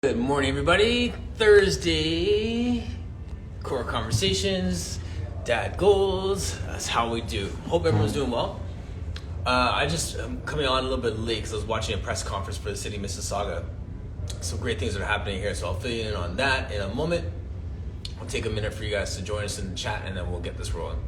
Good morning, everybody. Thursday, core conversations, dad goals. That's how we do. Hope everyone's doing well. I'm coming on a little bit late because I was watching a press conference for the city of Mississauga. Some great things are happening here, so I'll fill you in on that in a moment. I'll take a minute for you guys to join us in the chat, and then we'll get this rolling.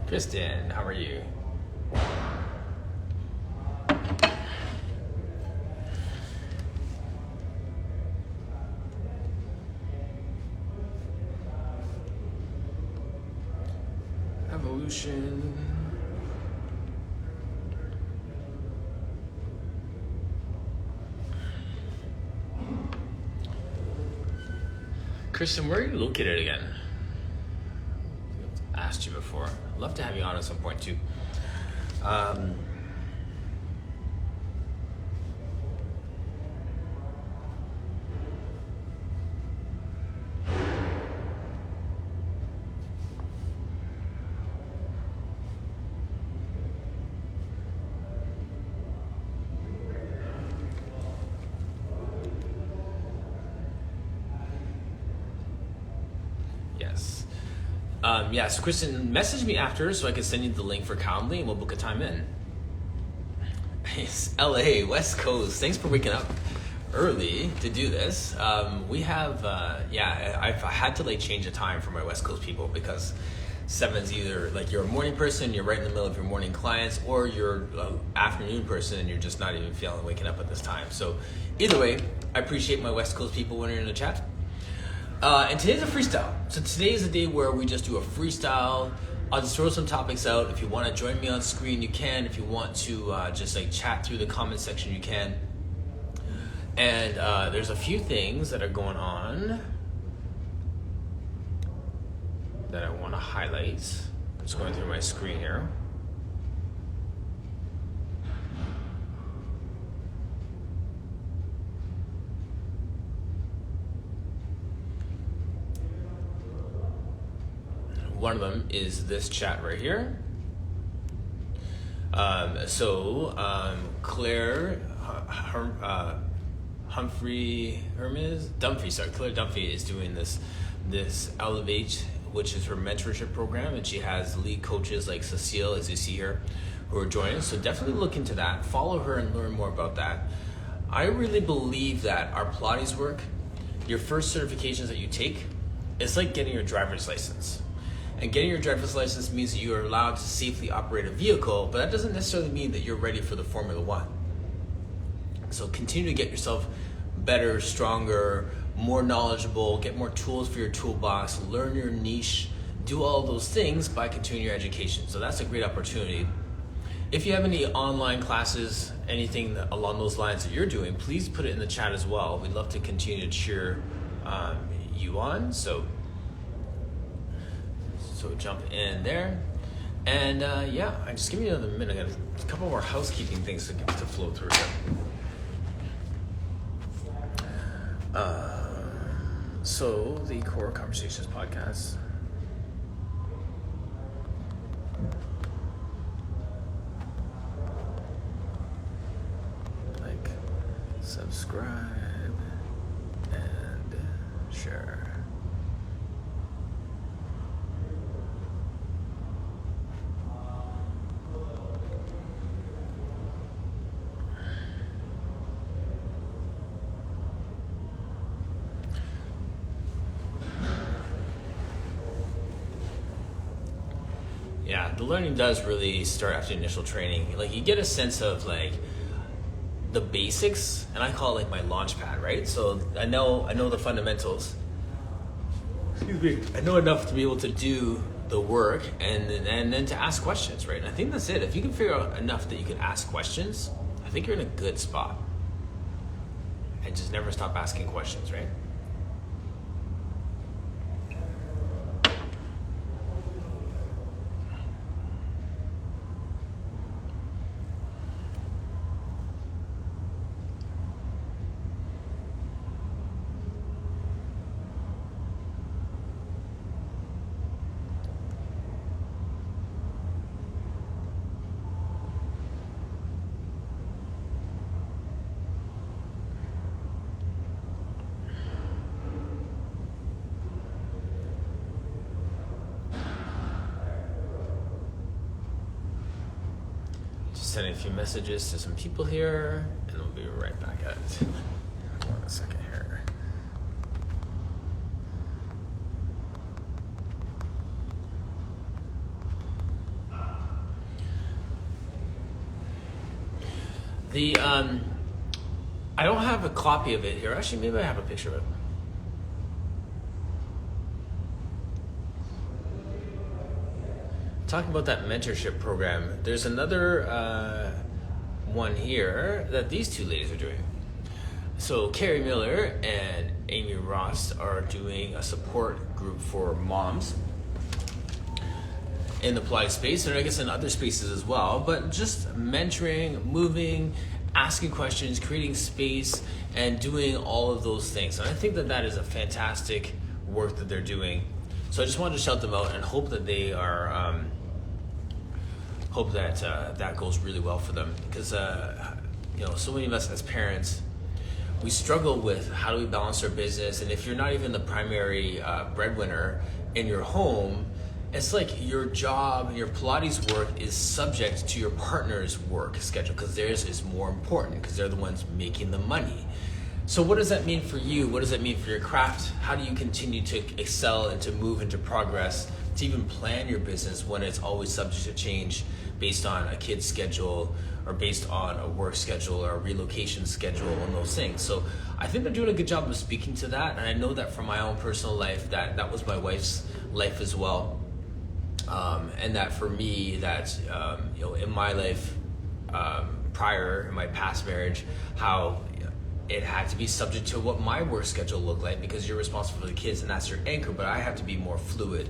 Kristen, how are you? Evolution. Kristen, where are you located again? Asked you before. I'd love to have you on at some point too. Yes. So Kristen, message me after so I can send you the link for Calendly and we'll book a time in. It's LA, West Coast. Thanks for waking up early to do this. We have, I've had to change the time for my West Coast people because 7's either you're a morning person, you're right in the middle of your morning clients, or you're an afternoon person and you're just not even feeling waking up at this time. So either way, I appreciate my West Coast people when you're in the chat. And today's a freestyle. So today is the day where we just do a freestyle. I'll just throw some topics out. If you want to join me on screen, you can. If you want to just chat through the comment section, you can. And there's a few things that are going on that I want to highlight. I'm just going through my screen here. One of them is this chat right here. Claire Claire Dunphy is doing this Elevate, which is her mentorship program, and she has lead coaches like Cecile, as you see here, who are joining. So definitely look into that. Follow her and learn more about that. I really believe that our Pilates work, your first certifications that you take, it's like getting your driver's license. And getting your driver's license means that you are allowed to safely operate a vehicle, but that doesn't necessarily mean that you're ready for the Formula One. So continue to get yourself better, stronger, more knowledgeable, get more tools for your toolbox, learn your niche, do all those things by continuing your education. So that's a great opportunity. If you have any online classes, anything along those lines that you're doing, please put it in the chat as well. We'd love to continue to cheer you on. So jump in there. And just give me another minute. I got a couple more housekeeping things to flow through here. So the Core Conversations podcast. Subscribe and share. the learning does really start after initial training. Like, you get a sense of like the basics, and I call it like my launch pad, right? So I know the fundamentals. Excuse me. I know enough to be able to do the work and then to ask questions, right? And I think that's it. If you can figure out enough that you can ask questions, I think you're in a good spot. And just never stop asking questions, right? Sending a few messages to some people here, and we'll be right back at it. Hold on a second here. I don't have a copy of it here. Actually, maybe I have a picture of it. Talking about that mentorship program, there's another one here that these two ladies are doing. So Carrie Miller and Amy Ross are doing a support group for moms in the Pilates space, and I guess in other spaces as well, but just mentoring, moving, asking questions, creating space, and doing all of those things. And I think that is a fantastic work that they're doing. So I just wanted to shout them out and hope that they are that goes really well for them, because so many of us as parents, we struggle with how do we balance our business, and if you're not even the primary breadwinner in your home, it's like your job, your Pilates work is subject to your partner's work schedule, because theirs is more important because they're the ones making the money. So what does that mean for you? What does that mean for your craft? How do you continue to excel and to move into progress, to even plan your business when it's always subject to change based on a kid's schedule or based on a work schedule or a relocation schedule and those things? So I think they're doing a good job of speaking to that. And I know that from my own personal life, that was my wife's life as well. And that for me, that, in my life, prior, in my past marriage, how it had to be subject to what my work schedule looked like, because you're responsible for the kids and that's your anchor, but I have to be more fluid.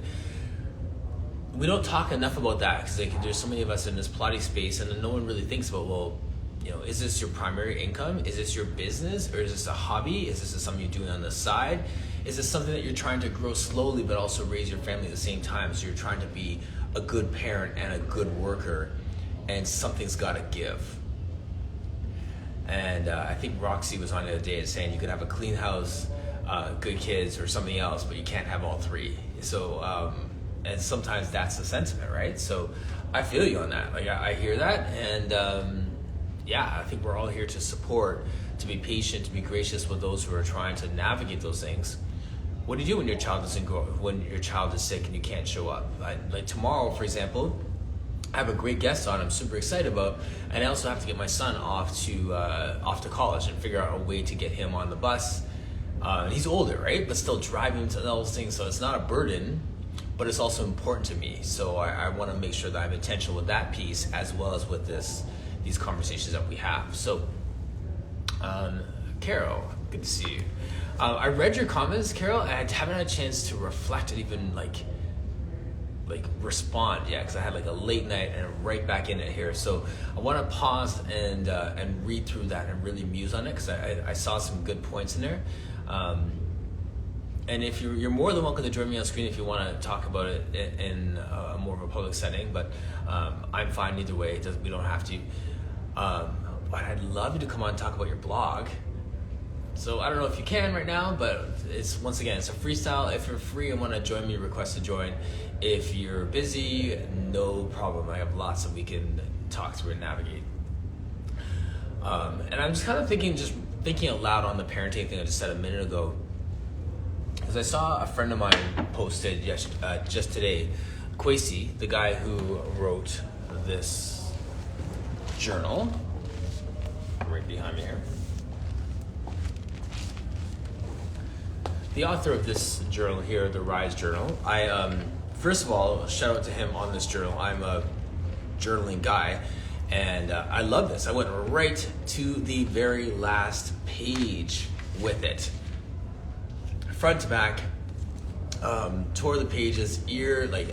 We don't talk enough about that, because there's so many of us in this Pilates space, and then no one really thinks about, well, is this your primary income? Is this your business? Or is this a hobby? Is this something you're doing on the side? Is this something that you're trying to grow slowly but also raise your family at the same time? So you're trying to be a good parent and a good worker, and something's got to give. And I think Roxy was on the other day saying you could have a clean house, good kids, or something else, but you can't have all three. So, and sometimes that's the sentiment, right? So I feel you on that. Like, I hear that, and I think we're all here to support, to be patient, to be gracious with those who are trying to navigate those things. What do you do when your child doesn't go, when your child is sick and you can't show up? Like tomorrow, for example, I have a great guest on I'm super excited about, and I also have to get my son off to college and figure out a way to get him on the bus. He's older, right? But still driving to those things, so it's not a burden, but it's also important to me. So I want to make sure that I'm intentional with that piece, as well as with these conversations that we have. So, Carol, good to see you. I read your comments, Carol, and I haven't had a chance to reflect and even like respond yet, because I had like a late night and I'm right back in it here. So I want to pause and read through that and really muse on it, because I saw some good points in there. And if you're more than welcome to join me on screen if you want to talk about it in a more of a public setting, but I'm fine either way. We don't have to. But I'd love you to come on and talk about your blog. So I don't know if you can right now, but it's a freestyle. If you're free and want to join me, request to join. If you're busy, no problem. I have lots that we can talk through and navigate. And I'm just kind of thinking out loud on the parenting thing I just said a minute ago. Because I saw a friend of mine posted just today Kwesi, the guy who wrote this journal, right behind me here. The author of this journal here, the Rise Journal, first of all, shout out to him on this journal. I'm a journaling guy, and I love this. I went right to the very last page with it. Front to back, tore the pages,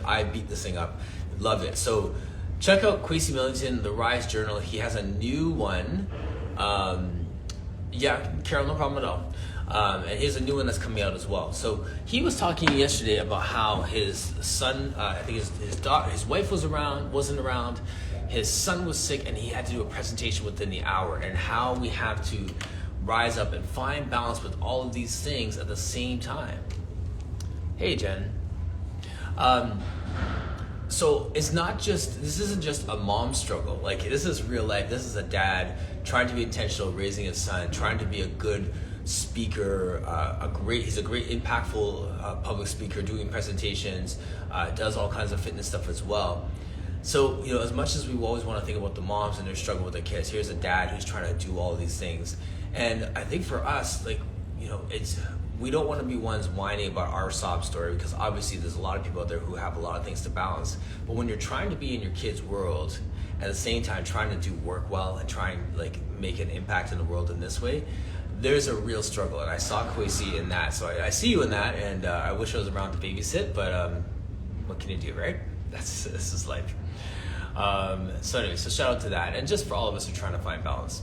I beat this thing up. Love it. So check out Kwesi Millington, the Rise Journal. He has a new one. Carol, no problem at all. And he has a new one that's coming out as well. So he was talking yesterday about how his son, I think his wife wasn't around, his son was sick, and he had to do a presentation within the hour, and how we have to rise up and find balance with all of these things at the same time. Hey, Jen. So this isn't just a mom struggle. Like, this is real life. This is a dad trying to be intentional, raising his son, trying to be a good speaker, he's a great impactful public speaker, doing presentations, does all kinds of fitness stuff as well. So, as much as we always want to think about the moms and their struggle with their kids, here's a dad who's trying to do all of these things. And I think for us, we don't want to be ones whining about our sob story, because obviously there's a lot of people out there who have a lot of things to balance. But when you're trying to be in your kid's world, at the same time trying to do work well and try and make an impact in the world in this way, there's a real struggle. And I saw Kwesi in that, so I see you in that, and I wish I was around to babysit, but what can you do, right? This is life. So anyway, so shout out to that, and just for all of us who are trying to find balance.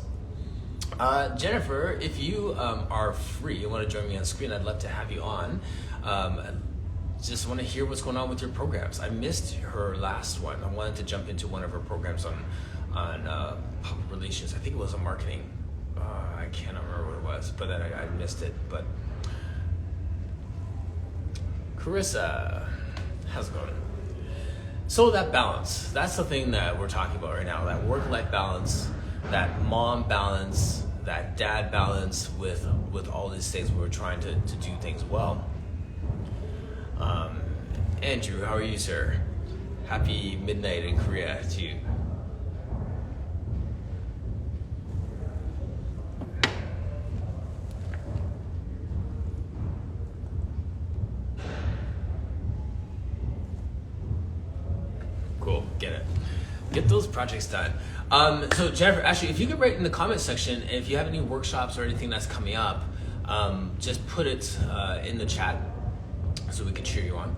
Jennifer, if you are free and want to join me on screen, I'd love to have you on. Just want to hear what's going on with your programs. I missed her last one. I wanted to jump into one of her programs on public relations. I think it was on marketing. I can't remember what it was, but then I missed it. But Carissa, how's it going? So that balance, that's the thing that we're talking about right now, that work-life balance, that mom balance, that dad balance with all these things where we're trying to do things well. Andrew, how are you, sir? Happy midnight in Korea to you. Cool, get it. Get those projects done. So Jennifer, actually, if you could write in the comment section, if you have any workshops or anything that's coming up, just put it in the chat so we can cheer you on.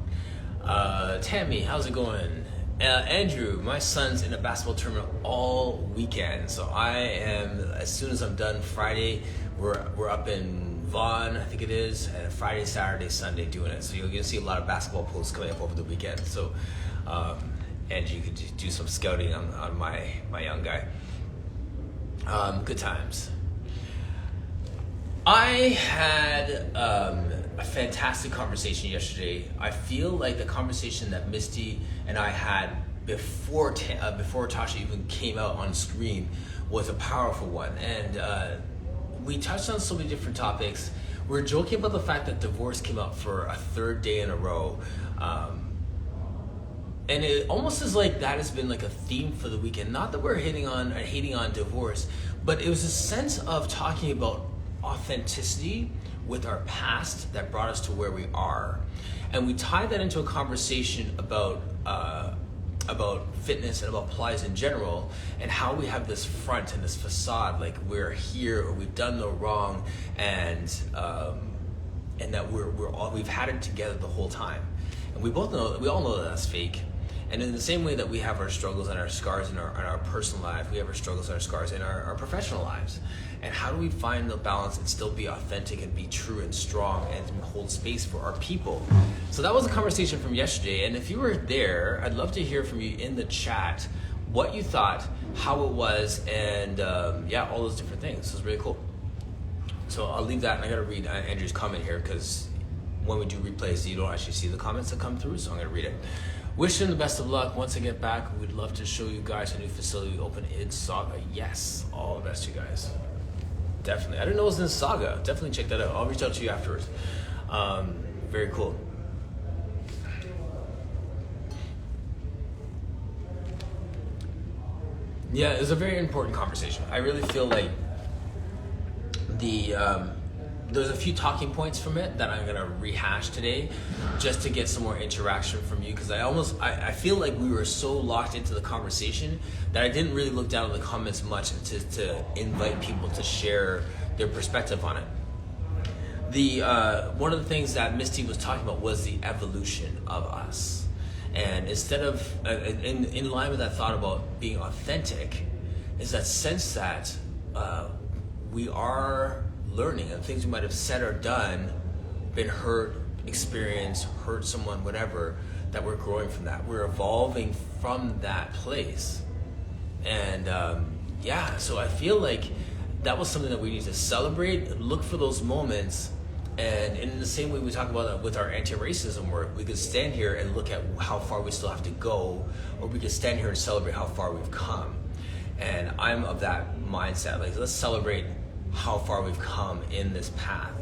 Tammy, how's it going? Andrew, my son's in a basketball tournament all weekend, so I am, as soon as I'm done Friday, we're up in Vaughan, I think it is, and Friday, Saturday, Sunday doing it. So you'll see a lot of basketball posts coming up over the weekend. So Andrew, you could do some scouting on my young guy. Good times. I had a fantastic conversation yesterday. I feel like the conversation that Misty and I had before Tasha even came out on screen was a powerful one. And we touched on so many different topics. We were joking about the fact that divorce came up for a third day in a row. And it almost is like that has been like a theme for the weekend. Not that we're hating on divorce, but it was a sense of talking about authenticity with our past that brought us to where we are. And we tied that into a conversation about fitness and about Pilates in general, and how we have this front and this facade, like we're here or we've done no wrong, and that we've had it together the whole time. And we all know that that's fake. And in the same way that we have our struggles and our scars in our personal life, we have our struggles and our scars in our professional lives. And how do we find the balance and still be authentic and be true and strong and hold space for our people? So that was a conversation from yesterday. And if you were there, I'd love to hear from you in the chat what you thought, how it was, and all those different things. So it's really cool. So I'll leave that, and I gotta read Andrew's comment here, because when we do replays, you don't actually see the comments that come through, so I'm gonna read it. Wish him the best of luck. Once I get back, we'd love to show you guys a new facility we open in Saga. Yes, all the best, you guys. Definitely. I didn't know it was in Saga. Definitely check that out. I'll reach out to you afterwards. Very cool. Yeah, it was a very important conversation. I really feel like there's a few talking points from it that I'm gonna rehash today, just to get some more interaction from you. Because I feel like we were so locked into the conversation that I didn't really look down at the comments much to invite people to share their perspective on it. One of the things that Misty was talking about was the evolution of us. And instead of, in line with that thought about being authentic, is that sense that we are learning, and things we might have said or done, been hurt, experienced, hurt someone, whatever, that we're growing from that. We're evolving from that place. And so I feel like that was something that we need to celebrate, look for those moments. And in the same way we talk about that with our anti-racism work, we could stand here and look at how far we still have to go, or we could stand here and celebrate how far we've come. And I'm of that mindset. Like, let's celebrate how far we've come in this path,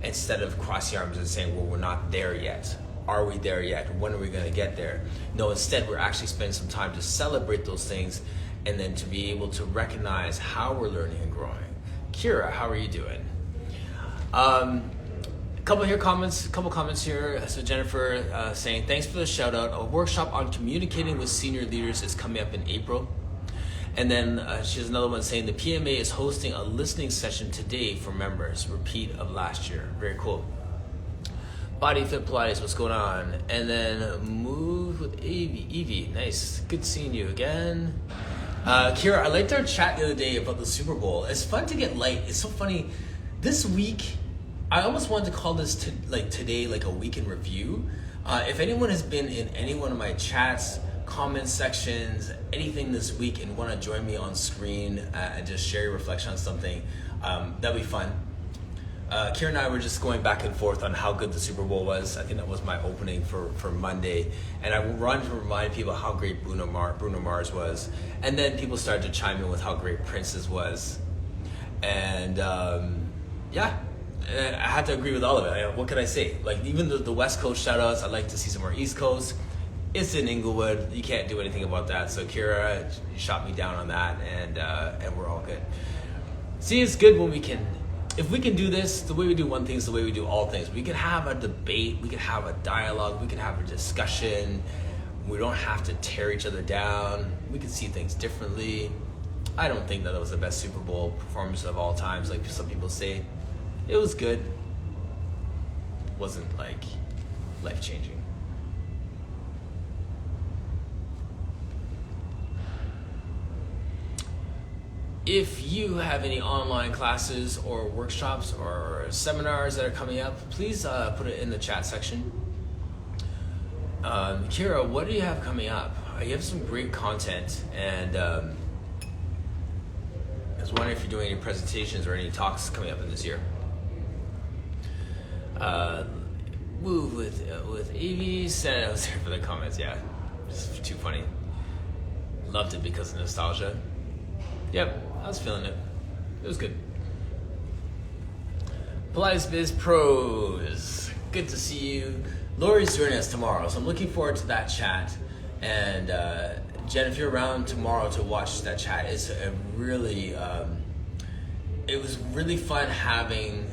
instead of crossing arms and saying, well, we're not there yet. Are we there yet? When are we going to get there? No, instead, we're actually spending some time to celebrate those things, and then to be able to recognize how we're learning and growing. Kira, how are you doing? Couple comments here. So Jennifer saying, thanks for the shout out. A workshop on communicating with senior leaders is coming up in April. And then she has another one saying the PMA is hosting a listening session today for members, repeat of last year. Very cool. Body Fit Pilates, what's going on? And then Move with Evie, nice. Good seeing you again. Kira, I liked our chat the other day about the Super Bowl. It's fun to get light. It's so funny. This week, I almost wanted to call this today like a week in review. If anyone has been in any one of my chats, comment sections, anything this week, and want to join me on screen and just share your reflection on something, that'd be fun. Kira and I were just going back and forth on how good the Super Bowl was. I think that was my opening for Monday. And I wanted to remind people how great Bruno Mars was. And then people started to chime in with how great Prince's was. And I had to agree with all of it. What could I say? Like, even the West Coast shout outs, I'd like to see some more East Coast. It's in Inglewood. You can't do anything about that. So Kira, you shot me down on that, and we're all good. See, it's good when we can, if we can do this, the way we do one thing is the way we do all things. We can have a debate, we can have a dialogue, we can have a discussion. We don't have to tear each other down. We can see things differently. I don't think that was the best Super Bowl performance of all times, like some people say. It was good. Wasn't like life-changing. If you have any online classes or workshops or seminars that are coming up, please put it in the chat section. Kira, what do you have coming up? You have some great content, and I was wondering if you're doing any presentations or any talks coming up in this year. Move with Evie said I was here for the comments. Yeah, just too funny. Loved it because of nostalgia. Yep, I was feeling it. It was good. Pilates Biz Pros, good to see you. Lori's joining us tomorrow, so I'm looking forward to that chat. And Jen, if you're around tomorrow to watch that chat, it's a really, it was really fun having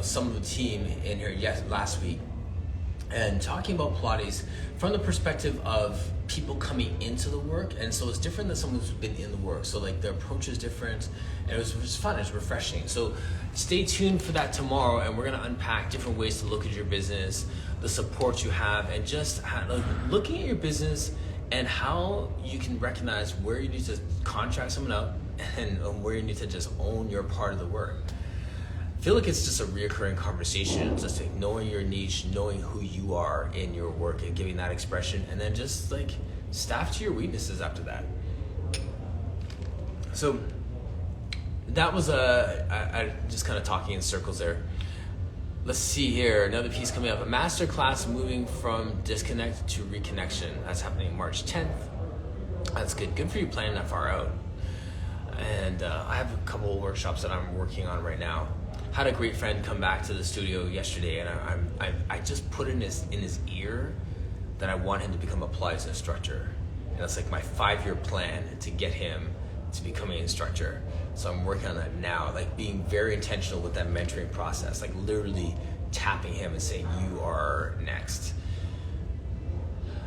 some of the team in here last week and talking about Pilates from the perspective of people coming into the work. And so it's different than someone who's been in the work. So like the approach is different, and it was fun, it was refreshing. So stay tuned for that tomorrow, and we're gonna unpack different ways to look at your business, the support you have, and just looking at your business and how you can recognize where you need to contract someone out and where you need to just own your part of the work. I feel like it's just a reoccurring conversation, just like knowing your niche, knowing who you are in your work and giving that expression, and then just like staff to your weaknesses after that. So that was I just kind of talking in circles there. Let's see here, another piece coming up. A master class moving from disconnect to reconnection. That's happening March 10th. That's good. Good for you planning that far out. And I have a couple of workshops that I'm working on right now. Had a great friend come back to the studio yesterday, and I just put in his ear that I want him to become a Pilates instructor. and it's like my 5-year plan to get him to becoming an instructor. So I'm working on that now, like being very intentional with that mentoring process, like literally tapping him and saying, you are next.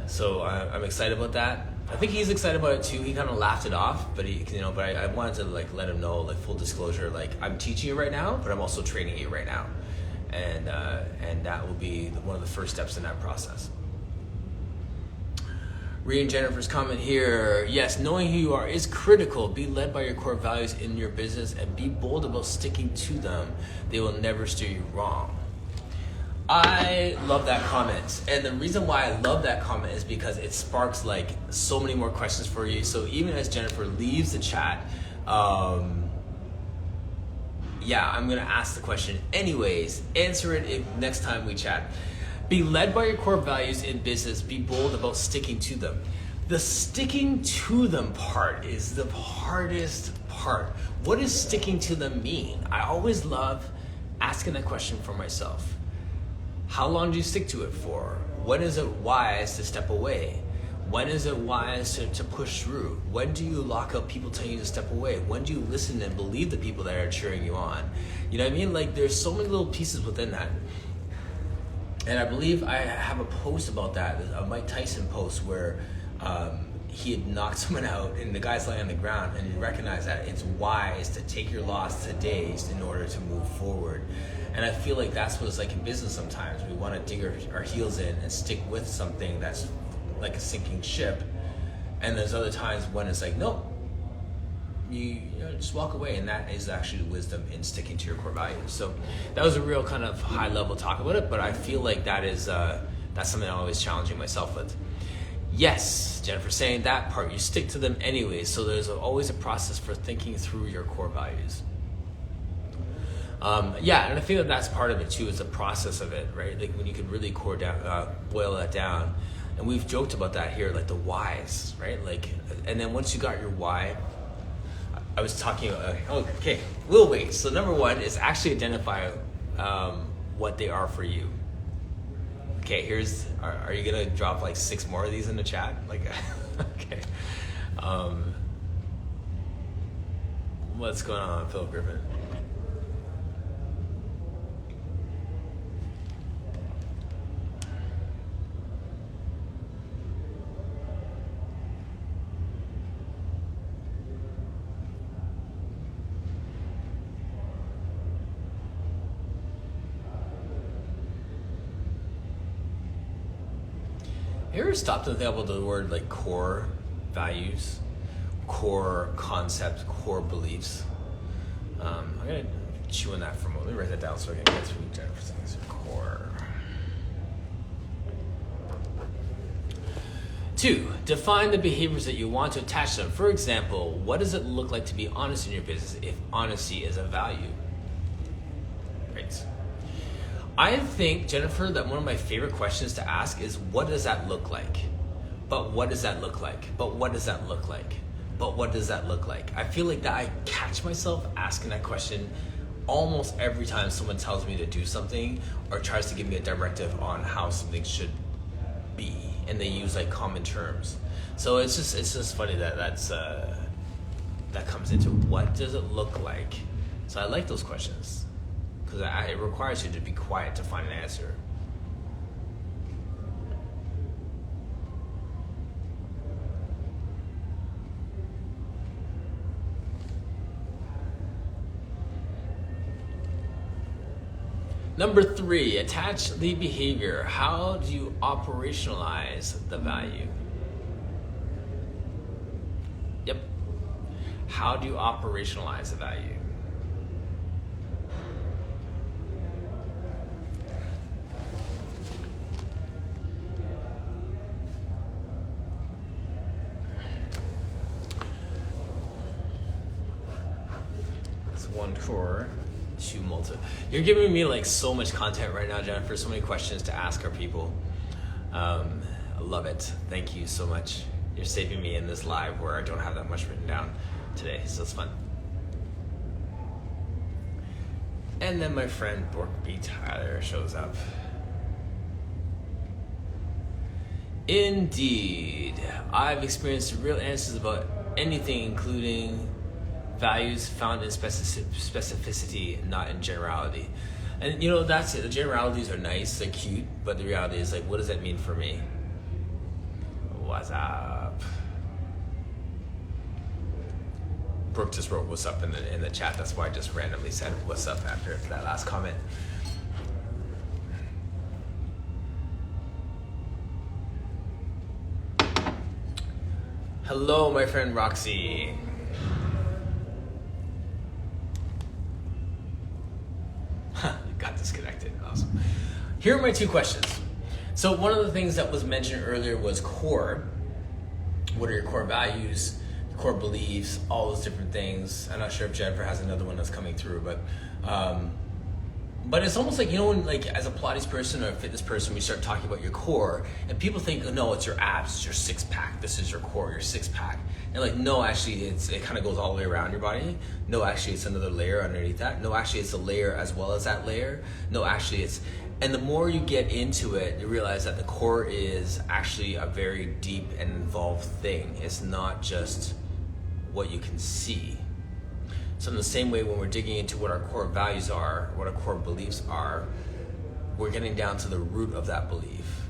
So I'm excited about that. I think he's excited about it too. He kind of laughed it off, but I wanted to like let him know, like full disclosure, like I'm teaching you right now, but I'm also training you right now, and that will be one of the first steps in that process. Reading Jennifer's comment here, yes, knowing who you are is critical. Be led by your core values in your business and be bold about sticking to them. They will never steer you wrong. I love that comment, and the reason why I love that comment is because it sparks like so many more questions for you. So even as Jennifer leaves the chat, I'm gonna ask the question anyways. Answer it next time we chat. Be led by your core values in business. Be bold about sticking to them. The sticking to them part is the hardest part. What does sticking to them mean? I always love asking that question for myself. How long do you stick to it for? When is it wise to step away? When is it wise to push through? When do you lock up people telling you to step away? When do you listen and believe the people that are cheering you on? You know what I mean? Like there's so many little pieces within that. And I believe I have a post about that, a Mike Tyson post where he had knocked someone out and the guy's laying on the ground, and you recognize that it's wise to take your loss today in order to move forward. And I feel like that's what it's like in business sometimes. We want to dig our heels in and stick with something that's like a sinking ship. And there's other times when it's like, nope, you just walk away, and that is actually wisdom in sticking to your core values. So that was a real kind of high level talk about it, but I feel like that's something I'm always challenging myself with. Yes, Jennifer, saying that part, you stick to them anyways. So there's always a process for thinking through your core values. And I think that's part of it too, is the process of it, right? Like when you can really boil that down. And we've joked about that here, like the whys, right? Like, and then once you got your why, I was talking about, okay, we'll wait. So number one is actually identify what they are for you. Okay, are you gonna drop like 6 more of these in the chat? Like, okay. What's going on, Phil Griffin? You ever stopped to think about the word like core values, core concepts, core beliefs? I'm gonna chew on that for a moment. Let me write that down so I can get through Jennifer's things. Core. 2, define the behaviors that you want to attach to them. For example, what does it look like to be honest in your business if honesty is a value? Right. I think, Jennifer, that one of my favorite questions to ask is, what does that look like? But what does that look like? But what does that look like? But what does that look like? I feel like that I catch myself asking that question almost every time someone tells me to do something or tries to give me a directive on how something should be, and they use like common terms. So it's just funny that that comes into what does it look like. So I like those questions, because it requires you to be quiet to find an answer. Number 3, attach the behavior. How do you operationalize the value? Yep. How do you operationalize the value? One core, 2 multi. You're giving me like so much content right now, Jennifer. So many questions to ask our people. I love it. Thank you so much. You're saving me in this live where I don't have that much written down today, so it's fun. And then my friend Bork B. Tyler shows up. Indeed. I've experienced real answers about anything, including values found in specificity, not in generality. And that's it. The generalities are nice, they're cute, but the reality is what does that mean for me? What's up? Brooke just wrote what's up in the chat. That's why I just randomly said what's up after that last comment. Hello, my friend Roxy. Got disconnected. Awesome. Here are my 2 questions. So one of the things that was mentioned earlier was core. What are your core values, core beliefs, all those different things. I'm not sure if Jennifer has another one that's coming through, but it's almost like, when as a Pilates person or a fitness person, we start talking about your core and people think, oh, no, it's your abs, it's your 6-pack. This is your core, your 6-pack. And no, actually it kind of goes all the way around your body. No, actually it's another layer underneath that. No, actually it's a layer as well as that layer. No, actually and the more you get into it, you realize that the core is actually a very deep and involved thing. It's not just what you can see. So in the same way, when we're digging into what our core values are, what our core beliefs are, we're getting down to the root of that belief.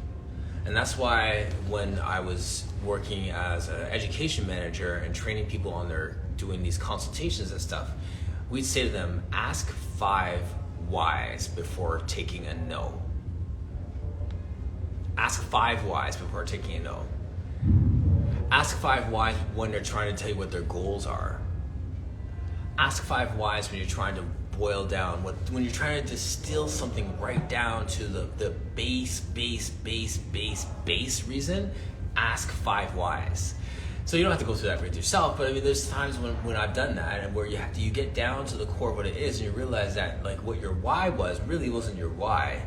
And that's why when I was working as an education manager and training people on doing these consultations and stuff, we'd say to them, ask 5 whys before taking a no. Ask 5 whys before taking a no. Ask 5 whys when they're trying to tell you what their goals are. Ask 5 whys when you're trying to boil down, when you're trying to distill something right down to the base reason. Ask 5 whys. So you don't have to go through that with yourself, but there's times when I've done that and where you get down to the core of what it is and you realize that what your why was really wasn't your why.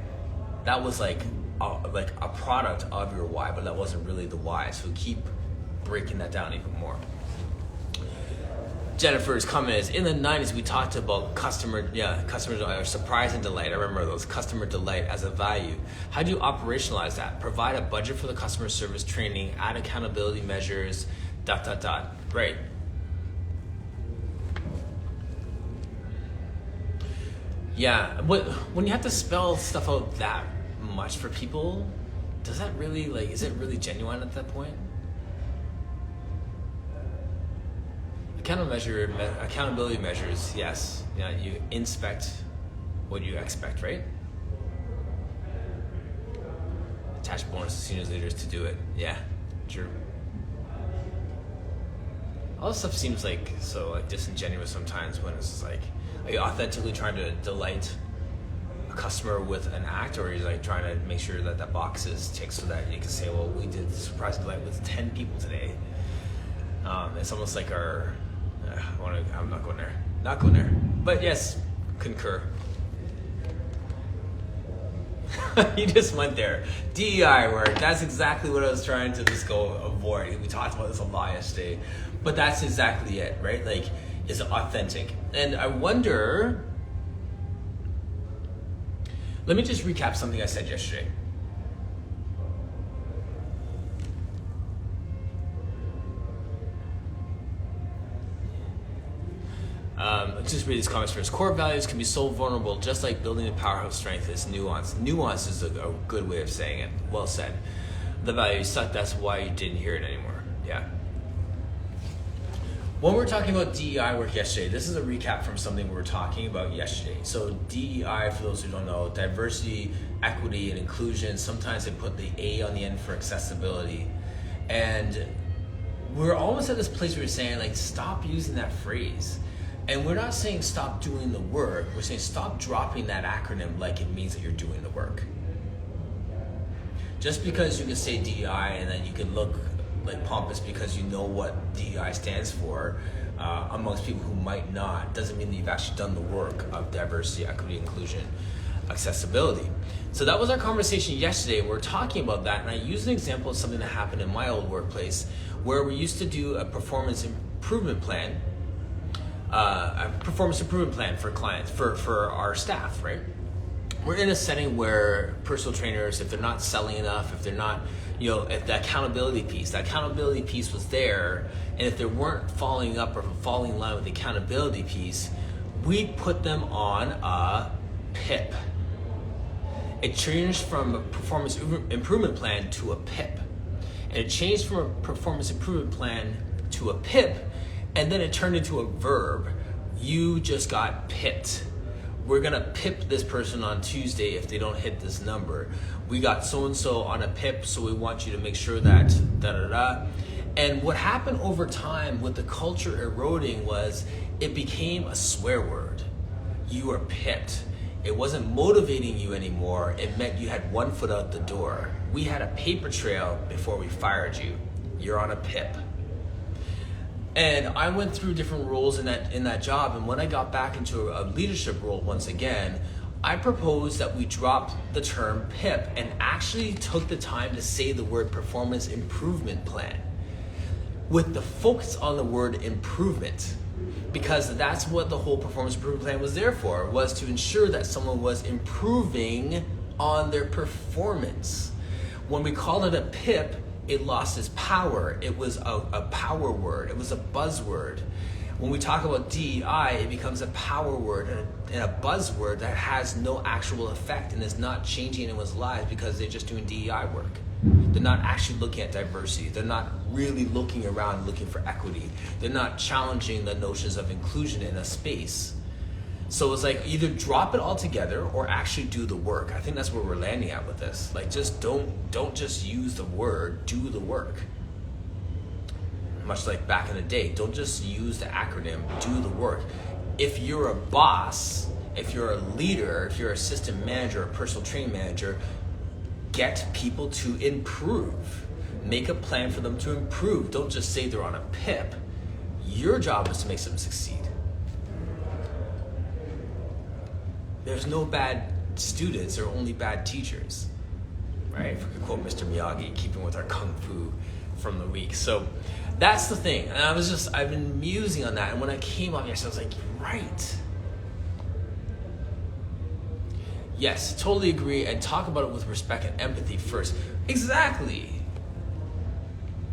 That was a product of your why, but that wasn't really the why. So keep breaking that down even more. Jennifer's comment is, in the 90s, we talked about customer surprise and delight. I remember those, customer delight as a value. How do you operationalize that? Provide a budget for the customer service training, add accountability measures, ... Right. Yeah, but when you have to spell stuff out that much for people, does that really, is it really genuine at that point? Accountability measures, yes. Yeah, you inspect what you expect, right? Attach bonus to senior leaders to do it. Yeah, true. All this stuff seems so disingenuous sometimes when it's are you authentically trying to delight a customer with an act, or are you trying to make sure that that box is ticked so that you can say, well, we did the surprise delight with 10 people today. It's almost like our I'm not going there. But yes, concur. You just went there. DEI work. That's exactly what I was trying to just go avoid. We talked about this a lot yesterday. But that's exactly it, right? Is it authentic? And I wonder, let me just recap something I said yesterday. Just read these comments first. Core values can be so vulnerable, just like building a powerhouse strength is nuance. Nuance is a good way of saying it. Well said. The values suck, that's why you didn't hear it anymore. Yeah. When we were talking about DEI work yesterday, this is a recap from something we were talking about yesterday. So DEI, for those who don't know, diversity, equity, and inclusion, sometimes they put the A on the end for accessibility. And we're almost at this place where we're saying, stop using that phrase. And we're not saying stop doing the work. We're saying stop dropping that acronym like it means that you're doing the work. Just because you can say DEI and then you can look pompous because you know what DEI stands for, amongst people who might not, doesn't mean that you've actually done the work of diversity, equity, inclusion, accessibility. So that was our conversation yesterday. We're talking about that, and I used an example of something that happened in my old workplace where we used to do a performance improvement plan for clients, for our staff, right? we're in a setting where personal trainers, if they're not selling enough, if they're not, if the accountability piece was there, and if they weren't following up or falling in line with the accountability piece, we put them on a PIP. It changed from a performance improvement plan to a PIP. And it changed from a performance improvement plan to a PIP, and then it turned into a verb. You just got pipped. We're gonna pip this person on Tuesday if they don't hit this number. We got so-and-so on a PIP, so we want you to make sure that da-da-da. And what happened over time with the culture eroding was it became a swear word. You are pipped. It wasn't motivating you anymore. It meant you had one foot out the door. We had a paper trail before we fired you. You're on a PIP. And I went through different roles in that job, and when I got back into a leadership role once again, I proposed that we drop the term PIP and actually took the time to say the word performance improvement plan with the focus on the word improvement, because that's what the whole performance improvement plan was there for, was to ensure that someone was improving on their performance. When we called it a PIP, it lost its power. It was a power word. It was a buzzword. When we talk about DEI, it becomes a power word and a buzzword that has no actual effect and is not changing anyone's lives because they're just doing DEI work. They're not actually looking at diversity. They're not really looking around looking for equity. They're not challenging the notions of inclusion in a space. So it's like either drop it all together or actually do the work. I think that's where we're landing at with this. Like, just don't just use the word, do the work. Much like back in the day, don't just use the acronym, do the work. If you're a boss, if you're a leader, if you're an assistant manager or personal training manager, get people to improve. Make a plan for them to improve. Don't just say they're on a PIP. Your job is to make them succeed. There's no bad students, there are only bad teachers, right? If we could quote Mr. Miyagi, keeping with our kung fu from the week. So that's the thing. And I've been musing on that. And when I came up yesterday, I was like, right. Yes, totally agree. And talk about it with respect and empathy first. Exactly.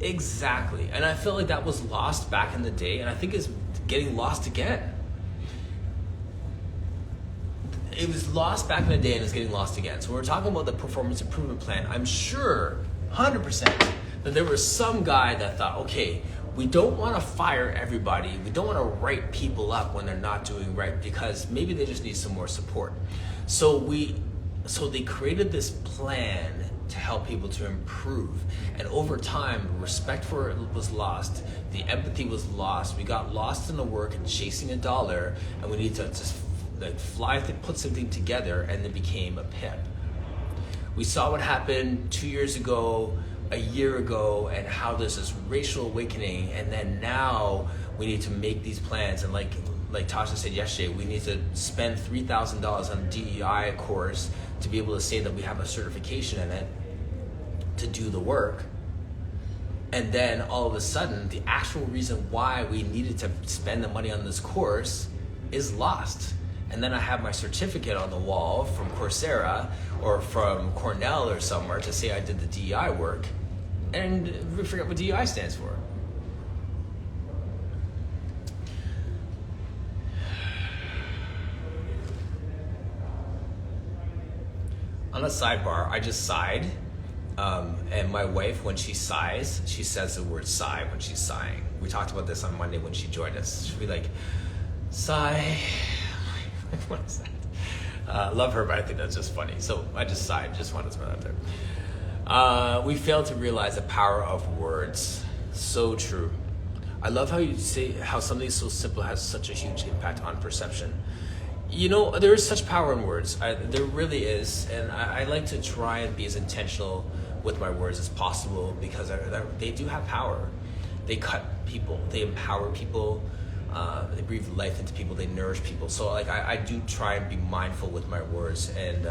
And I feel like that was lost back in the day, and I think it's getting lost again. It was lost back in the day and it's getting lost again. So we're talking about the performance improvement plan. I'm sure, 100%, that there was some guy that thought, okay, we don't want to fire everybody. We don't want to write people up when they're not doing right because maybe they just need some more support. So they created this plan to help people to improve. And over time, respect for it was lost. The empathy was lost. We got lost in the work and chasing a dollar, and we need to just put something together, and it became a PIP. We saw what happened 2 years ago, a year ago, and how there's this racial awakening, and then now we need to make these plans. And like Tasha said yesterday, we need to spend $3,000 on a DEI course to be able to say that we have a certification in it to do the work. And then all of a sudden, the actual reason why we needed to spend the money on this course is lost. And then I have my certificate on the wall from Coursera or from Cornell or somewhere to say I did the DEI work, and we forget what DEI stands for. On a sidebar, I just sighed, and my wife, when she sighs, she says the word sigh when she's sighing. We talked about this on Monday when she joined us. She'll be like, sigh. What is that? Love her, but I think that's just funny. So I just sighed, just wanted to throw that there. We fail to realize the power of words. So true. I love how you say how something so simple has such a huge impact on perception. You know, there is such power in words. There really is. And I like to try and be as intentional with my words as possible because they do have power. They cut people, they empower people. They breathe life into people, they nourish people. So like I do try and be mindful with my words, and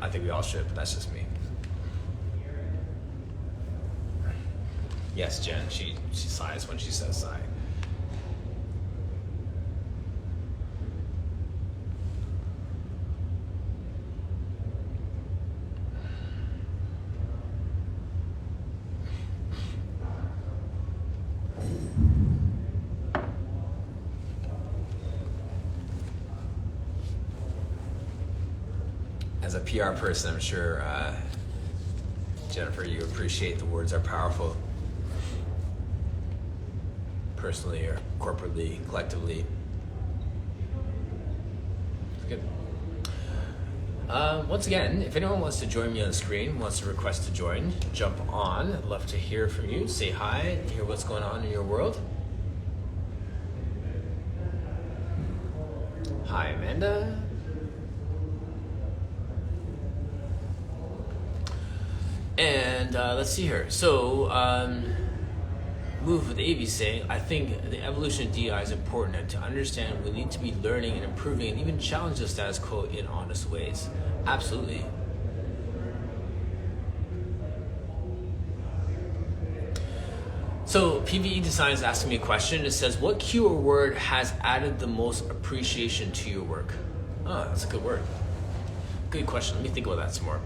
I think we all should, but that's just me. Yes, Jen, she sighs when she says sigh. As a PR person, I'm sure, Jennifer, you appreciate the words are powerful. Personally or corporately, collectively. Good. Once again, if anyone wants to join me on the screen, wants to request to join, jump on. I'd love to hear from you. Say hi, hear what's going on in your world. Hi, Amanda. And let's see here. So, Move with Avi saying, I think the evolution of DI is important, and to understand we need to be learning and improving and even challenge the status quo in honest ways. Absolutely. So PVE Design is asking me a question. It says, what cue or word has added the most appreciation to your work? Oh, that's a good word. Good question. Let me think about that some more.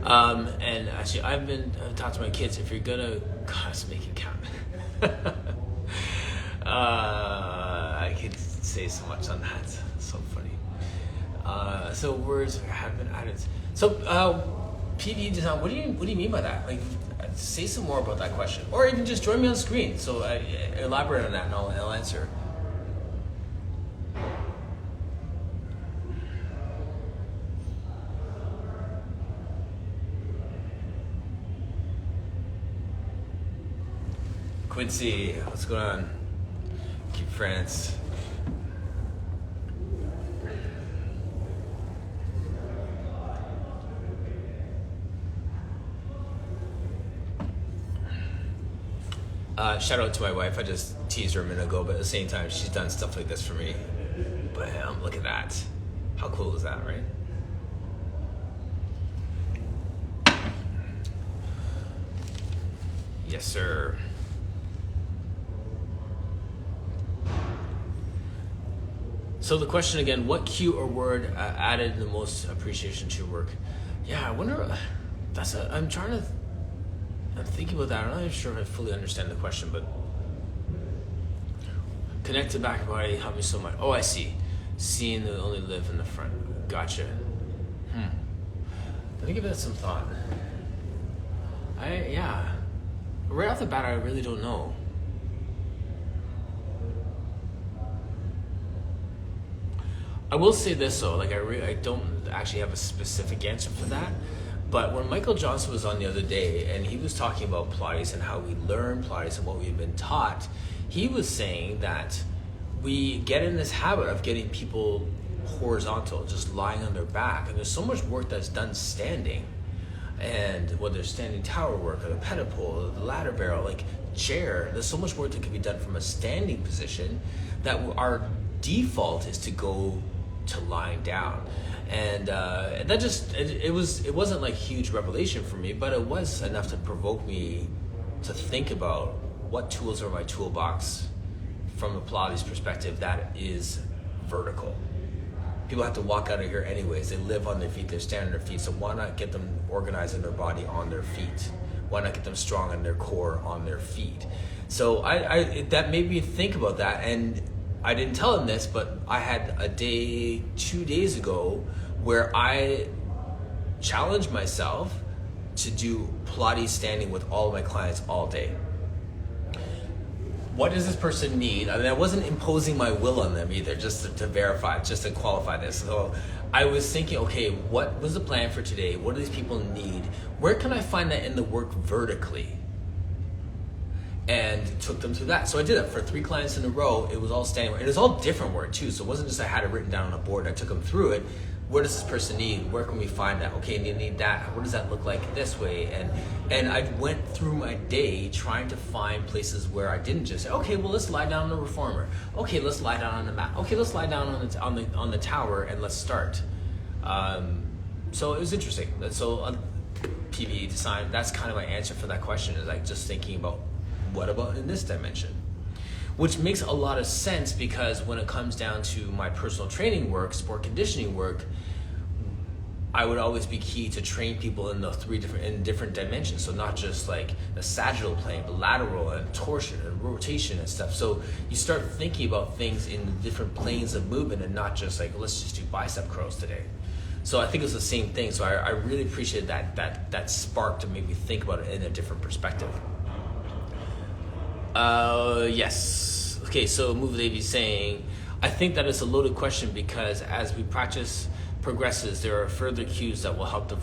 And actually, I've been talking to my kids, if you're gonna, God, let's make it count. I could say so much on that. So funny. So words have been added. So PVE Design, what do you mean by that? Like, say some more about that question, or even just join me on screen. So elaborate on that, and I'll answer. Quincy, what's going on? Keep France. Shout out to my wife. I just teased her a minute ago, but at the same time, she's done stuff like this for me. Bam, look at that. How cool is that, right? Yes, sir. So the question again, what cue or word added the most appreciation to your work? Yeah, I wonder, I'm thinking about that. I'm not even sure if I fully understand the question, but connect to back body, help me so much. Oh, I see. Seeing the only live in the front. Gotcha. Let me give that some thought. Right off the bat, I really don't know. I will say this though, like I don't actually have a specific answer for that. But when Michael Johnson was on the other day and he was talking about Pilates and how we learn Pilates and what we've been taught, he was saying that we get in this habit of getting people horizontal, just lying on their back. And there's so much work that's done standing. And whether it's standing tower work or the pedipole or the ladder barrel, like chair, there's so much work that can be done from a standing position that our default is to go to lying down. And that just, it wasn't like huge revelation for me, but it was enough to provoke me to think about what tools are in my toolbox from a Pilates perspective that is vertical. People have to walk out of here anyways. They live on their feet, they stand on their feet, so why not get them organized in their body on their feet? Why not get them strong in their core on their feet? So that made me think about that, and I didn't tell him this, but I had a day 2 days ago where I challenged myself to do Pilates standing with all of my clients all day. What does this person need? I mean, I wasn't imposing my will on them either, just to verify, just to qualify this. So I was thinking, okay, what was the plan for today? What do these people need? Where can I find that in the work vertically? And took them through that. So I did that for 3 clients in a row. It was all standing work. It was all different work too. So it wasn't just I had it written down on a board and I took them through it. What does this person need? Where can we find that? Okay, you need that. What does that look like this way? And I went through my day trying to find places where I didn't just say, okay, well, let's lie down on the reformer. Okay, let's lie down on the mat. Okay, let's lie down on the tower and let's start. So it was interesting. So PVE Design, that's kind of my answer for that question, is like just thinking about what about in this dimension? Which makes a lot of sense, because when it comes down to my personal training work, sport conditioning work, I would always be key to train people in the different dimensions. So not just like the sagittal plane, but lateral and torsion and rotation and stuff. So you start thinking about things in different planes of movement and not just like, let's just do bicep curls today. So I think it's the same thing. So I really appreciate that spark to make me think about it in a different perspective. Yes. Okay, so Move Lady saying, I think that it's a loaded question because as we practice progresses, there are further cues that will help to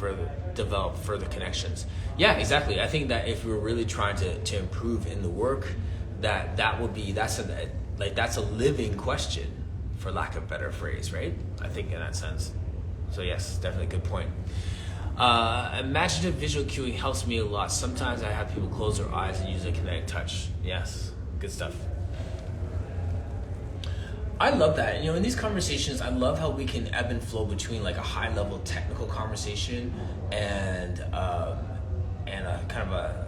develop further connections. Yeah, exactly. I think that if we're really trying to improve in the work, that would be that's a living question, for lack of a better phrase, right? I think in that sense. So yes, definitely a good point. Imaginative visual cueing helps me a lot. Sometimes I have people close their eyes and use a kinetic touch. Yes, good stuff. I love that. In these conversations, I love how we can ebb and flow between like a high level technical conversation and a kind of a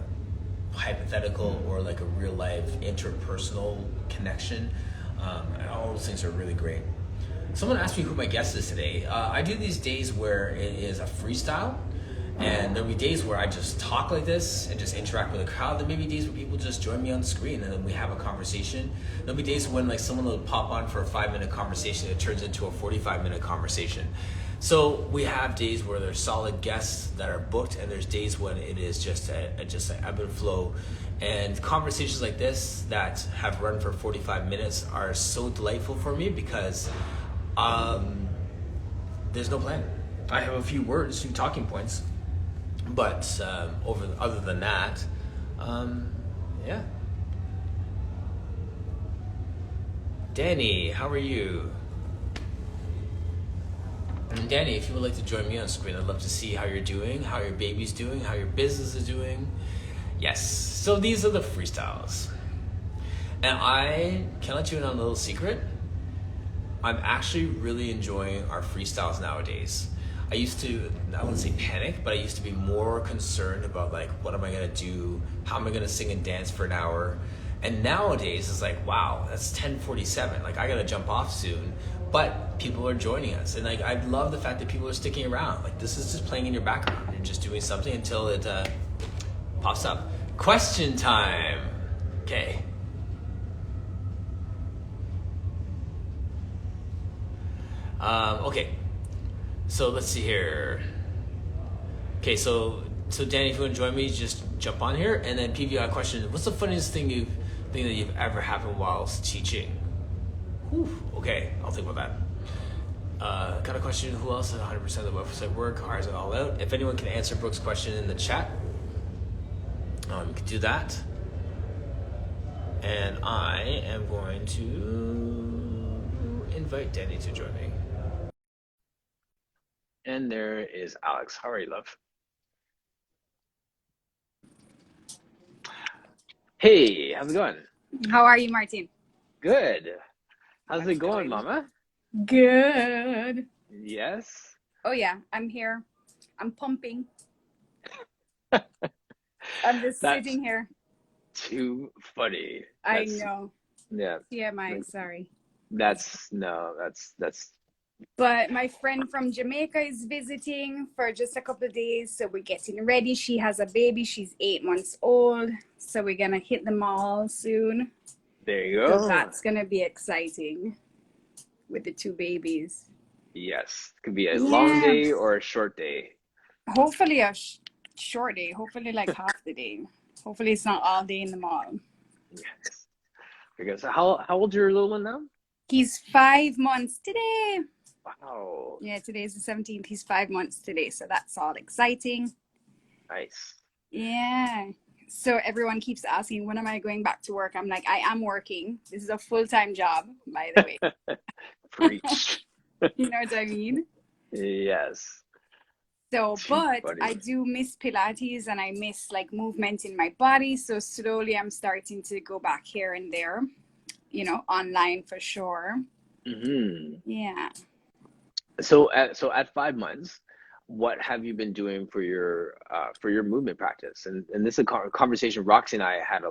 hypothetical or like a real life interpersonal connection. All those things are really great. Someone asked me who my guest is today. I do these days where it is a freestyle, and there'll be days where I just talk like this and just interact with the crowd. There may be days where people just join me on the screen and then we have a conversation. There'll be days when like someone will pop on for a 5-minute conversation. It turns into a 45-minute conversation. So we have days where there's solid guests that are booked, and there's days when it is just an ebb and flow. And conversations like this that have run for 45 minutes are so delightful for me because there's no plan. I have a few words, few talking points, but other than that, yeah. Dani, how are you? And Dani, if you would like to join me on screen, I'd love to see how you're doing, how your baby's doing, how your business is doing. Yes, so these are the freestyles. And I can let you in on a little secret. I'm actually really enjoying our freestyles nowadays. I used to, I wouldn't say panic, but I used to be more concerned about like, what am I gonna do? How am I gonna sing and dance for an hour? And nowadays it's like, wow, that's 10:47. Like I gotta jump off soon, but people are joining us. And like, I love the fact that people are sticking around. Like this is just playing in your background. You're just doing something until it pops up. Question time. Okay. Okay, so let's see here. Okay, so Dani, if you want to join me, just jump on here. And then PVI question: what's the funniest thing that you've ever happened whilst teaching? Whew, okay, I'll think about that. Got a question: who else has 100% of the website work? Hires it all out. If anyone can answer Brooke's question in the chat, you can do that. And I am going to invite Dani to join me. And there is Alex. How are you, love? Hey, how's it going? How are you, Martin? Good. How's it going, Mama? Good. Yes? Oh, yeah. I'm here. I'm pumping. I'm just sitting here. Too funny. I know. Yeah. TMI, sorry. That's But my friend from Jamaica is visiting for just a couple of days, so we're getting ready. She has a baby. She's 8 months old, so we're gonna hit the mall soon. There you go. So that's gonna be exciting with the 2 babies. Yes, could be a long day or a short day. Hopefully a short day. Hopefully like half the day. Hopefully it's not all day in the mall. Yes. Because how old's your little one now? He's 5 months today. Wow. Yeah, today's the 17th. He's 5 months today, so that's all exciting. Nice. Yeah. So everyone keeps asking, when am I going back to work? I'm like, I am working. This is a full-time job, by the way. Preach. You know what I mean? Yes. So, but I do miss Pilates and I miss like movement in my body. So slowly I'm starting to go back here and there, online for sure. Mm-hmm. Yeah. So at 5 months, what have you been doing for your movement practice? And this is a conversation Roxy and I had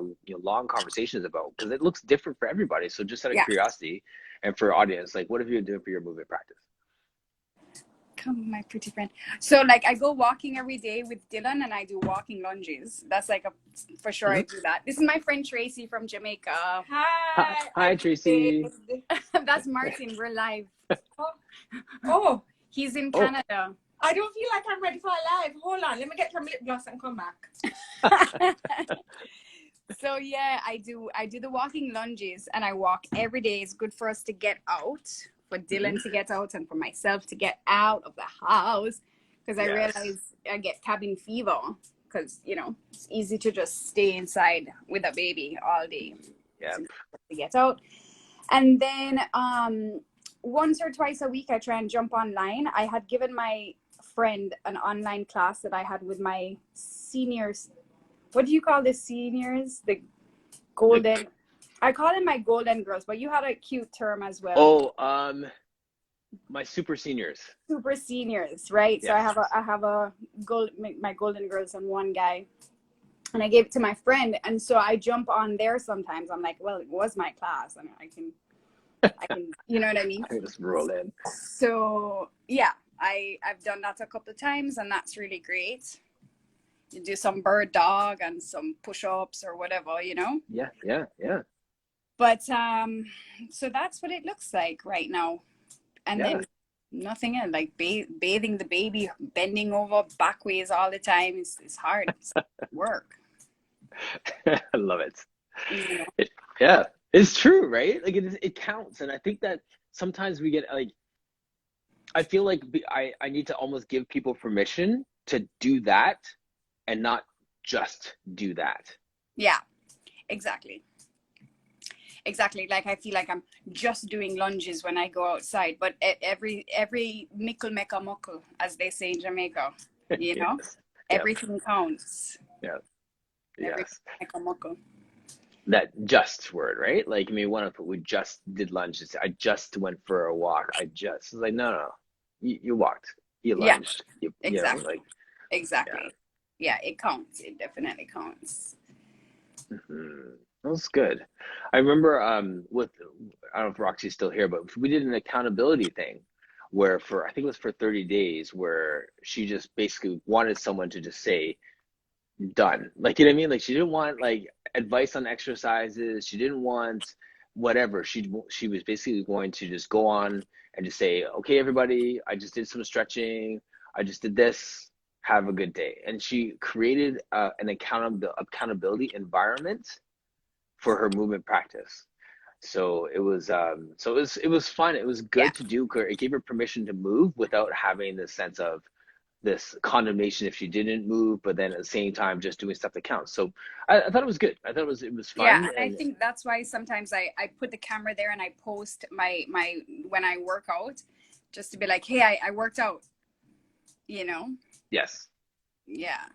long conversations about, because it looks different for everybody. So just out of curiosity and for audience, like, what have you been doing for your movement practice? Come, my pretty friend. So like I go walking every day with Dylan and I do walking lunges. That's like for sure. I do that. This is my friend Tracy from Jamaica. Hi Tracy. That's Martin. We're live. Oh, He's in Oh. Canada. I don't feel like I'm ready for a live. Hold on, let me get some lip gloss and come back. So yeah, I do the walking lunges, and I walk every day. It's good for us to get out, for Dylan to get out, and for myself to get out of the house, because I realize I get cabin fever, because you know it's easy to just stay inside with a baby all day. Yeah. So to get out, and then once or twice a week I try and jump online. I had given my friend an online class that I had with my seniors. What do you call the seniors? The golden. I call them my golden girls, but you had a cute term as well. Oh, my super seniors. Super seniors, right? Yes. So I have my golden girls and one guy, and I gave it to my friend, and so I jump on there sometimes. I'm like, well, it was my class, and I can, you know what I mean? I can just roll in. So yeah, I've done that a couple of times, and that's really great. You do some bird dog and some push-ups or whatever, you know? Yeah. But so that's what it looks like right now. And then nothing else, like bathing the baby, bending over backways all the time is hard. It's work. I love it. You know? Yeah, it's true, right? Like it counts. And I think that sometimes we get like, I feel like I need to almost give people permission to do that and not just do that. Yeah, exactly. Like I feel like I'm just doing lunges when I go outside, but every mickle make a muckle, as they say in Jamaica, you know? Everything counts. Yeah. Everything make a muckle. That just word, right? Like, I mean, we just did lunges. I just went for a walk. It's like, no. You walked. You lunged. Exactly. Exactly. Yeah, it counts. It definitely counts. Mm-hmm. That was good. I remember I don't know if Roxy's still here, but we did an accountability thing where I think it was for 30 days, where she just basically wanted someone to just say, done. Like, you know what I mean? Like, she didn't want like advice on exercises. She didn't want whatever. She was basically going to just go on and just say, okay, everybody, I just did some stretching. I just did this. Have a good day. And she created an accountability environment for her movement practice. So it was fun. It was good to do. It gave her permission to move without having this sense of this condemnation if she didn't move, but then at the same time just doing stuff that counts. So I thought it was good. I thought it was fun. Yeah, and I think that's why sometimes I put the camera there and I post my when I work out, just to be like, hey, I worked out, you know? Yes. Yeah.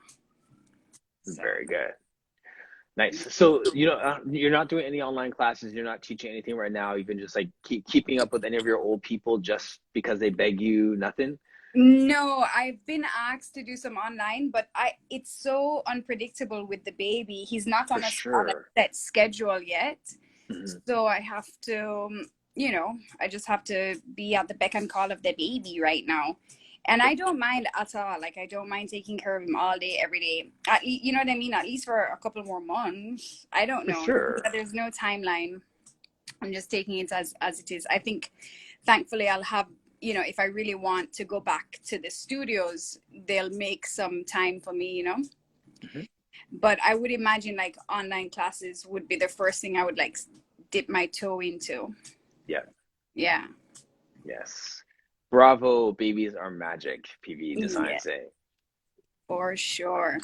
Very good. Nice. So, you're not doing any online classes. You're not teaching anything right now. You've been just like keeping up with any of your old people just because they beg you, nothing? No, I've been asked to do some online, but it's so unpredictable with the baby. He's not on a set schedule yet. Mm-hmm. So I have to, I just have to be at the beck and call of the baby right now. And I don't mind at all. Like, I don't mind taking care of him all day, every day. You know what I mean? At least for a couple more months. I don't know. Sure. There's no timeline. I'm just taking it as it is. I think, thankfully, I'll have, if I really want to go back to the studios, they'll make some time for me, Mm-hmm. But I would imagine, like, online classes would be the first thing I would, like, dip my toe into. Yeah. Yeah. Yes. Bravo, babies are magic, PV Design say. For sure.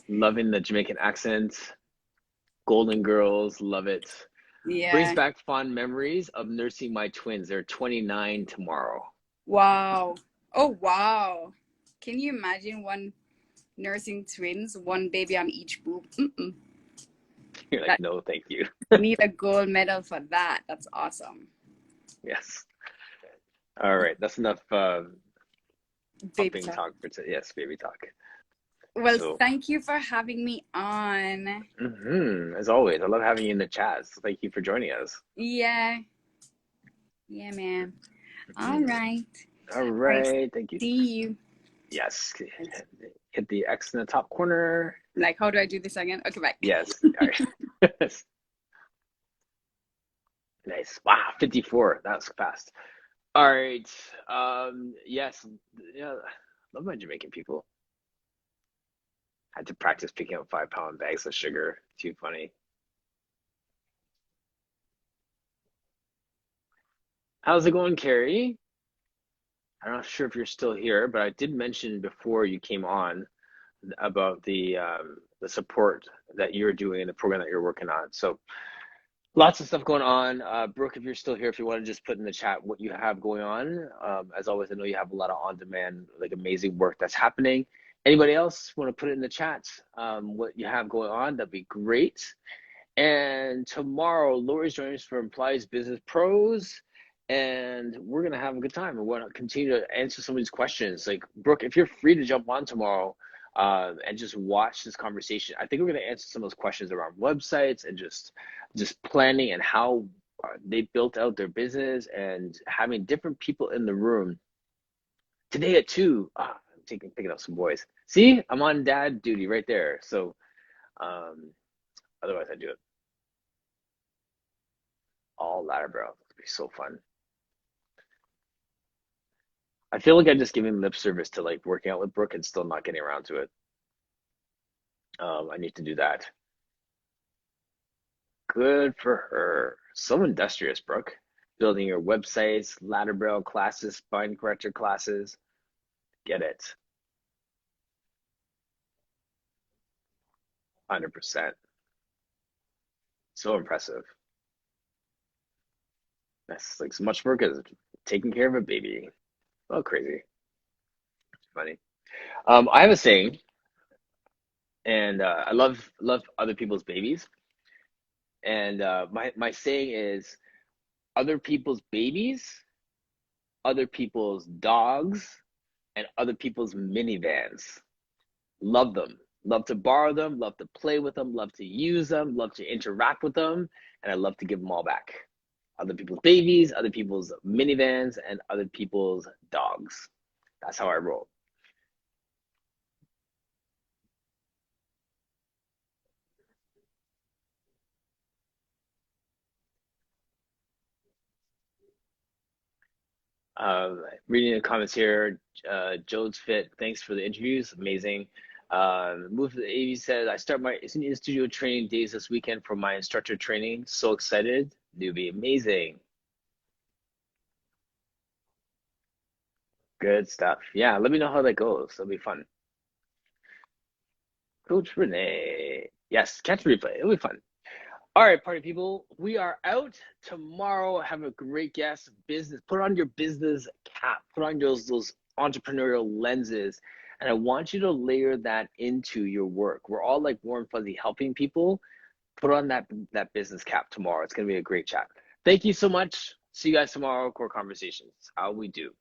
Loving the Jamaican accent. Golden girls, love it. Yeah. Brings back fond memories of nursing my twins. They're 29 tomorrow. Wow. Oh, wow. Can you imagine one nursing twins, one baby on each boob? Mm-mm. You're like, no, thank you. Need a gold medal for that. That's awesome. Yes. All right, that's enough baby talk for today. Yes, baby talk. Well, thank you for having me on. Mm-hmm. As always, I love having you in the chat. So thank you for joining us. Yeah, man. Mm-hmm. All right. Thank you. See you. Yes. Hit the X in the top corner. Like, how do I do this again? Okay, bye. Yes. All right. Nice. Wow, 54. That was fast. All right. Yes. Yeah. Love my Jamaican people. Had to practice picking up 5 pound bags of sugar. Too funny. How's it going, Carrie? I'm not sure if you're still here, but I did mention before you came on about the support that you're doing in the program that you're working on. So lots of stuff going on. Brooke, if you're still here, if you want to just put in the chat what you have going on. As always, I know you have a lot of on-demand, like amazing work that's happening. Anybody else want to put it in the chat what you have going on? That'd be great. And tomorrow, Lori's joining us for Implies Business Pros, and we're gonna have a good time. We want to continue to answer some of these questions. Like Brooke, if you're free to jump on tomorrow and just watch this conversation, I think we're gonna answer some of those questions around websites and just planning and how they built out their business and having different people in the room. Today at 2, I'm picking up some boys. See, I'm on dad duty right there. So otherwise I do it. All ladder bro. It'll be so fun. I feel like I'm just giving lip service to like working out with Brooke and still not getting around to it. I need to do that. Good for her. So industrious, Brooke. Building your websites, ladder braille classes, spine corrector classes. Get it. 100%. So impressive. That's like so much work as taking care of a baby. Oh, crazy. It's funny. I have a saying, and I love other people's babies. And my saying is other people's babies, other people's dogs, and other people's minivans. Love them. Love to borrow them, love to play with them, love to use them, love to interact with them, and I love to give them all back. Other people's babies, other people's minivans, and other people's dogs. That's how I roll. Reading the comments here, Joe's Fit, thanks for the interviews, amazing. Move to the AV says, I start my in-studio training days this weekend for my instructor training. So excited, it'll be amazing. Good stuff. Yeah, let me know how that goes. It'll be fun. Coach Renee. Yes, catch the replay. It'll be fun. All right, party people, we are out tomorrow. Have a great guest. Business. Put on your business cap. Put on those entrepreneurial lenses, and I want you to layer that into your work. We're all like warm fuzzy helping people. Put on that business cap tomorrow. It's gonna be a great chat. Thank you so much. See you guys tomorrow. Core Conversations. How we do.